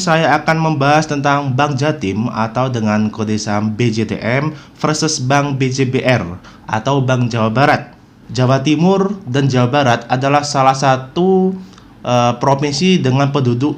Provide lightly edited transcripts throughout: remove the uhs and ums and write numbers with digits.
saya akan membahas tentang Bank Jatim atau dengan kode saham BJTM versus Bank BJBR atau Bank Jawa Barat. Jawa Timur dan Jawa Barat adalah salah satu provinsi dengan penduduk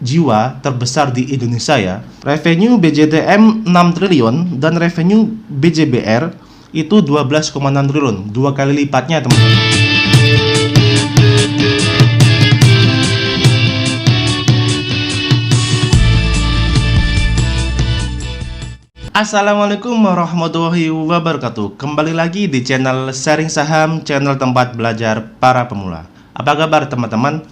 jiwa terbesar di Indonesia ya. Revenue BJTM 6 triliun dan revenue BJBR itu 12,6 triliun, 2 kali lipatnya teman-teman. Assalamualaikum warahmatullahi wabarakatuh. Kembali lagi di channel Sharing Saham, channel tempat belajar para pemula. Apa kabar teman-teman?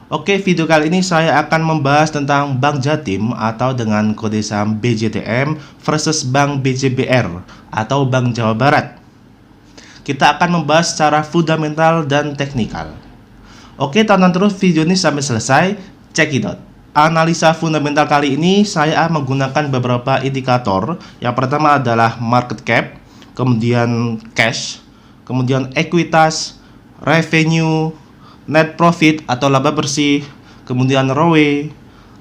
Oke, video kali ini saya akan membahas tentang Bank Jatim atau dengan kode saham BJTM versus Bank BJBR atau Bank Jawa Barat. Kita akan membahas secara fundamental dan teknikal. Oke, tonton terus video ini sampai selesai. Check it out. Analisa fundamental kali ini saya menggunakan beberapa indikator. Yang pertama adalah market cap, kemudian cash, kemudian ekuitas, revenue, net profit atau laba bersih, kemudian ROE,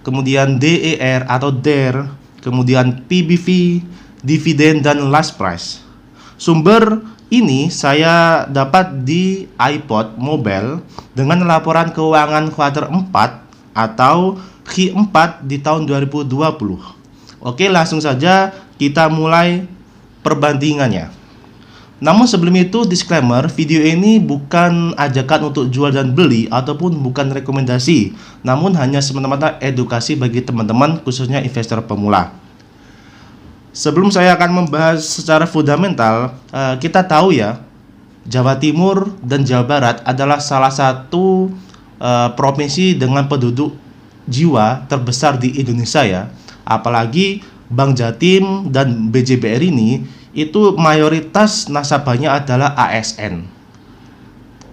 kemudian DER atau DER, kemudian PBV, dividen, dan last price. Sumber ini saya dapat di iPod Mobile dengan laporan keuangan kuartal 4 atau Q4 di tahun 2020. Oke, langsung saja kita mulai perbandingannya. Namun sebelum itu disclaimer, video ini bukan ajakan untuk jual dan beli ataupun bukan rekomendasi, namun hanya semata-mata edukasi bagi teman-teman khususnya investor pemula. Sebelum saya akan membahas secara fundamental, kita tahu ya, Jawa Timur dan Jawa Barat adalah salah satu provinsi dengan penduduk jiwa terbesar di Indonesia ya. Apalagi Bank Jatim dan BJBR ini itu mayoritas nasabahnya adalah ASN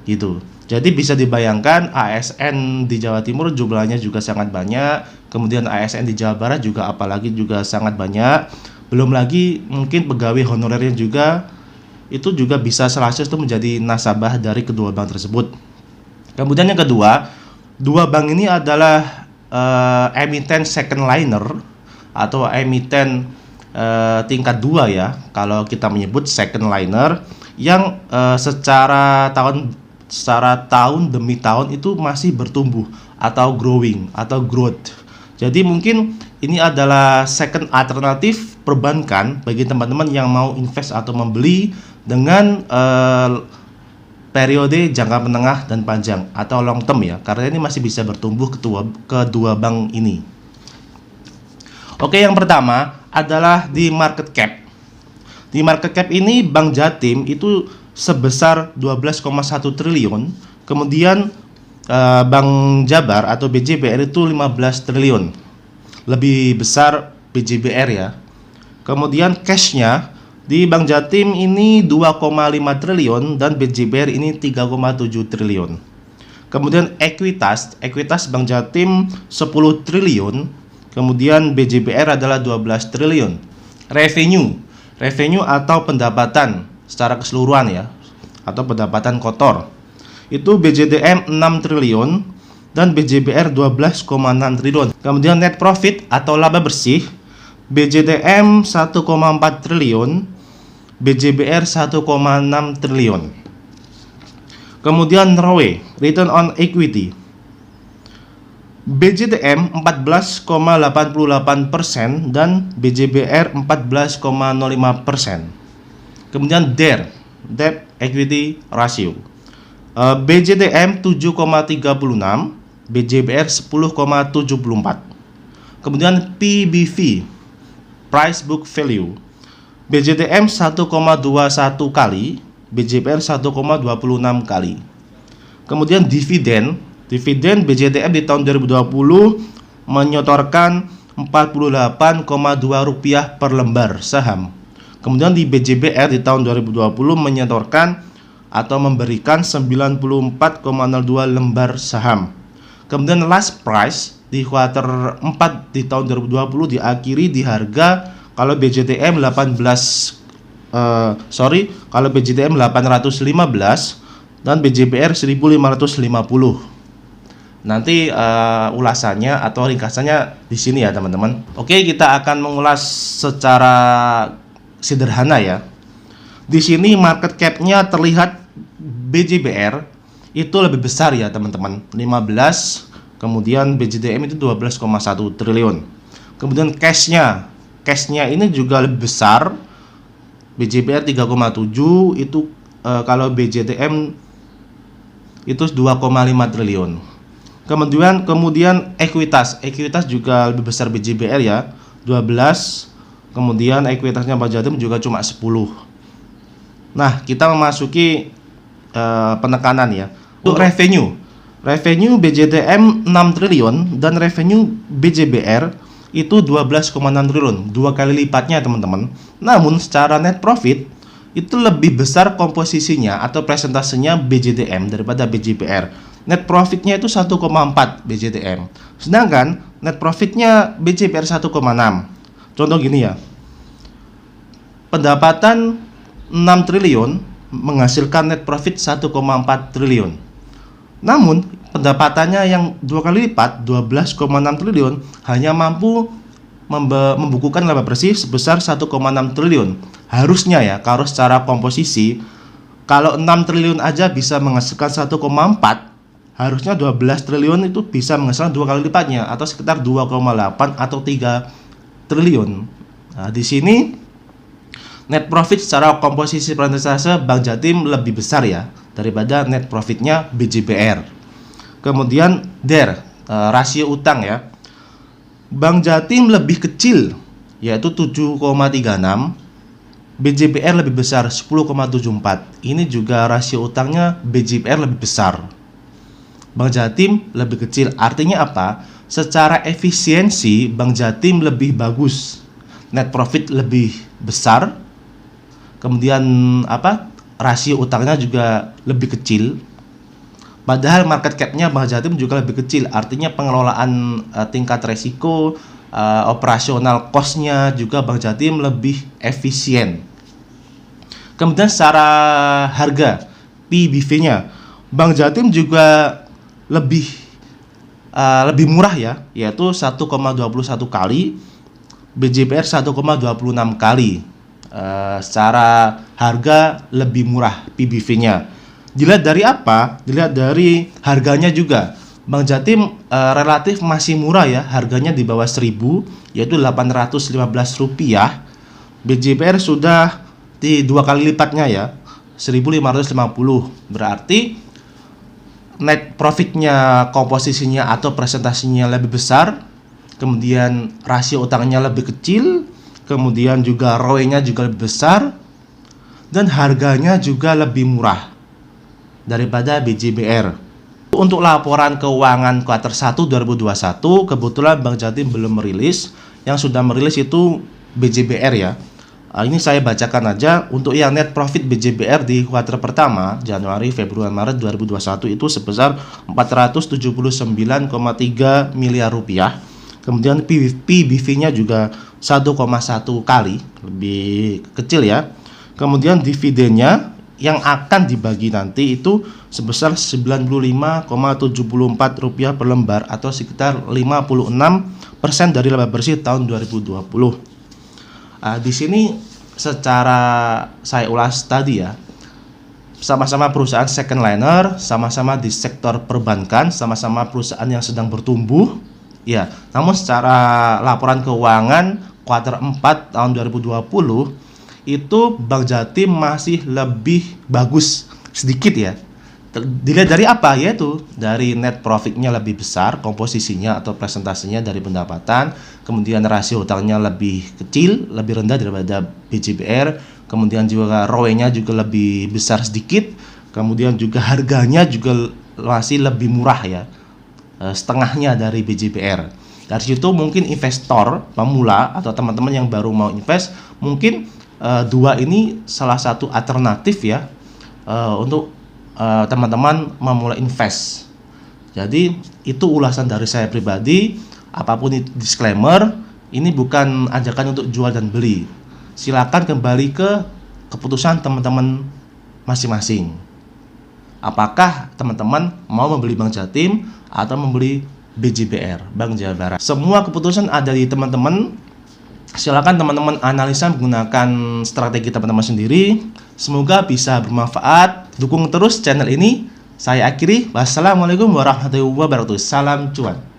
gitu. Jadi bisa dibayangkan ASN di Jawa Timur jumlahnya juga sangat banyak, kemudian ASN di Jawa Barat juga apalagi juga sangat banyak. Belum lagi mungkin pegawai honorernya juga itu juga bisa salah satu menjadi nasabah dari kedua bank tersebut. Kemudian yang kedua, dua bank ini adalah emiten second liner atau emiten tingkat 2 ya, kalau kita menyebut second liner yang secara tahun demi tahun itu masih bertumbuh atau growing atau growth. Jadi mungkin ini adalah second alternatif perbankan bagi teman-teman yang mau invest atau membeli dengan periode jangka menengah dan panjang atau long term ya, karena ini masih bisa bertumbuh kedua bank ini. Oke, yang pertama adalah di market cap. Di market cap ini Bank Jatim itu sebesar 12,1 triliun, kemudian Bank Jabar atau BJBR itu 15 triliun. Lebih besar BJBR ya. Kemudian cashnya di Bank Jatim ini 2,5 triliun dan BJBR ini 3,7 triliun. Kemudian ekuitas Bank Jatim 10 triliun, kemudian BJBR adalah 12 triliun. Revenue atau pendapatan secara keseluruhan ya, atau pendapatan kotor. Itu BJTM 6 triliun dan BJBR 12,6 triliun. Kemudian net profit atau laba bersih BJTM 1,4 triliun, BJBR 1,6 triliun. Kemudian ROE, return on equity, BJTM 14,88% dan BJBR 14,05%. Kemudian DER, debt equity ratio, BJTM 7,36, BJBR 10,74. Kemudian PBV, price book value, BJTM 1,21 kali, BJBR 1,26 kali. Kemudian dividen BJTM di tahun 2020 menyetorkan Rp48,2 per lembar saham. Kemudian di BJBR di tahun 2020 menyetorkan atau memberikan 94,02 lembar saham. Kemudian last price di kuartal 4 di tahun 2020 diakhiri di harga kalau BJTM 815 dan BJBR 1550. Nanti ulasannya atau ringkasannya di sini ya teman-teman. Oke, kita akan mengulas secara sederhana ya. Di sini market cap-nya terlihat BJBR itu lebih besar ya teman-teman, 15, kemudian BJDM itu 12,1 triliun. Kemudian cashnya ini juga lebih besar, BJBR 3,7, itu kalau BJDM itu 2,5 triliun. Kemudian ekuitas juga lebih besar BJBR ya, 12. Kemudian ekuitasnya Bank Jatim juga cuma 10. Nah, kita memasuki penekanan ya. Untuk revenue BJDM 6 triliun dan revenue BJBR itu 12,6 triliun, 2 kali lipatnya teman-teman. Namun secara net profit itu lebih besar komposisinya atau presentasinya BJDM daripada BJBR. Net profitnya itu 1,4 BJDM. Sedangkan net profitnya BJBR 1,6. Contoh gini ya. Pendapatan 6 triliun menghasilkan net profit 1,4 triliun. Namun pendapatannya yang 2 kali lipat, 12,6 triliun, hanya mampu membukukan laba bersih sebesar 1,6 triliun. Harusnya ya, kalau secara komposisi, kalau 6 triliun aja bisa menghasilkan 1,4, harusnya 12 triliun itu bisa menghasilkan 2 kali lipatnya, atau sekitar 2,8 atau 3 triliun. Nah, di sini net profit secara komposisi persentase Bank Jatim lebih besar ya daripada net profitnya BJBR. Kemudian rasio utang ya. Bank Jatim lebih kecil yaitu 7,36, BJBR lebih besar 10,74. Ini juga rasio utangnya BJBR lebih besar. Bank Jatim lebih kecil, artinya apa? Secara efisiensi Bank Jatim lebih bagus. Net profit lebih besar. Kemudian rasio utangnya juga lebih kecil. Padahal market cap-nya Bank Jatim juga lebih kecil. Artinya pengelolaan tingkat resiko, operasional cost-nya juga Bank Jatim lebih efisien. Kemudian secara harga PBV-nya Bank Jatim juga lebih murah ya, yaitu 1,21 kali, BJBR 1,26 kali. Secara harga lebih murah PBV-nya. Dilihat dari apa? Dilihat dari harganya juga. Bank Jatim relatif masih murah ya, harganya di bawah 1.000, yaitu Rp815. BJBR sudah di 2 kali lipatnya ya, 1.550. Berarti net profitnya, komposisinya atau presentasinya lebih besar. Kemudian rasio utangnya lebih kecil. Kemudian juga ROE-nya juga lebih besar, dan harganya juga lebih murah daripada BJBR. Untuk laporan keuangan kuartal 1 2021, kebetulan Bank Jatim belum merilis. Yang sudah merilis itu BJBR ya. Ini saya bacakan aja. Untuk yang net profit BJBR di kuartal pertama Januari, Februari, Maret 2021 itu sebesar 479,3 miliar rupiah. Kemudian PBV-nya juga 1,1 kali, lebih kecil ya. Kemudian dividennya yang akan dibagi nanti itu sebesar Rp95,74 per lembar, atau sekitar 56% dari laba bersih tahun 2020. Di sini secara saya ulas tadi ya, sama-sama perusahaan second liner, sama-sama di sektor perbankan, sama-sama perusahaan yang sedang bertumbuh ya. Namun secara laporan keuangan kuartal 4 tahun 2020 itu Bank Jatim masih lebih bagus sedikit ya. Dilihat dari apa? Yaitu dari net profitnya lebih besar, komposisinya atau presentasinya dari pendapatan. Kemudian rasio utangnya lebih kecil, lebih rendah daripada BJBR. Kemudian juga ROE-nya juga lebih besar sedikit. Kemudian juga harganya juga masih lebih murah ya, setengahnya dari BJBR. Dari situ mungkin investor pemula atau teman-teman yang baru mau invest, mungkin dua ini salah satu alternatif ya untuk teman-teman memulai invest. Jadi itu ulasan dari saya pribadi. Apapun itu disclaimer, ini bukan ajakan untuk jual dan beli. Silakan kembali ke keputusan teman-teman masing-masing. Apakah teman-teman mau membeli Bank Jatim atau membeli BJBR, Bank Jawa Barat? Semua keputusan ada di teman-teman. Silakan teman-teman analisa menggunakan strategi teman-teman sendiri. Semoga bisa bermanfaat. Dukung terus channel ini. Saya akhiri. Wassalamualaikum warahmatullahi wabarakatuh. Salam cuan.